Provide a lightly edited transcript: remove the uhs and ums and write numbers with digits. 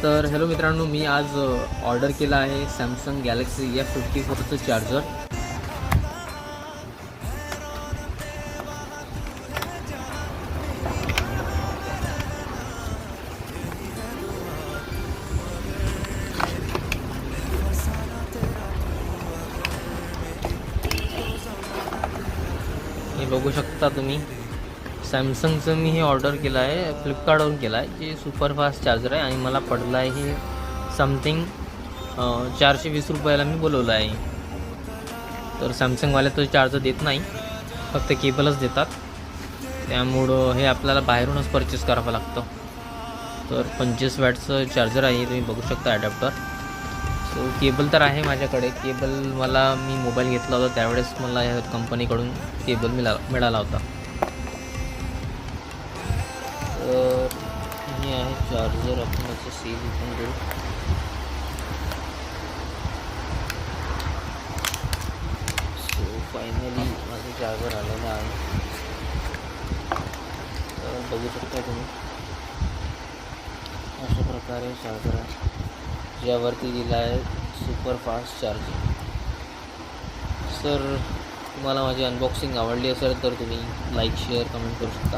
तर हॅलो मित्रांनो, मी आज ऑर्डर केला आहे सॅमसंग गॅलेक्सी F54चं चार्जर. हे बघू शकता तुम्ही, सॅमसंगचं मी हे ऑर्डर केलं आहे, फ्लिपकार्टवरून केलं आहे. जे सुपरफास्ट चार्जर आहे आणि मला पडलं आहे हे समथिंग 420 रुपयाला मी बोलवलं आहे. तर सॅमसंगवाले तो चार्जर देत नाही, फक्त केबलच देतात. त्यामुळं हे आपल्याला बाहेरूनच परचेस करावं लागतं. तर 25 वॅटचं चार्जर आहे, तुम्ही बघू शकता ॲडॅप्टर. सो केबल तर आहे माझ्याकडे. केबल मी मोबाईल घेतला होता त्यावेळेस मला या कंपनीकडून केबल मिळाला होता. तर हे आहे चार्जर. आपण याचं सील ओपन करू. सो फायनली माझं चार्जर आलेलं आहे. तर बघू शकता तुम्ही, अशा प्रकारे चार्जर आहे, ज्यावरती दिला आहे सुपरफास्ट चार्जिंग. सर तुम्हाला माझी अनबॉक्सिंग आवडली असेल तर तुम्ही लाईक, शेअर, कमेंट करू शकता.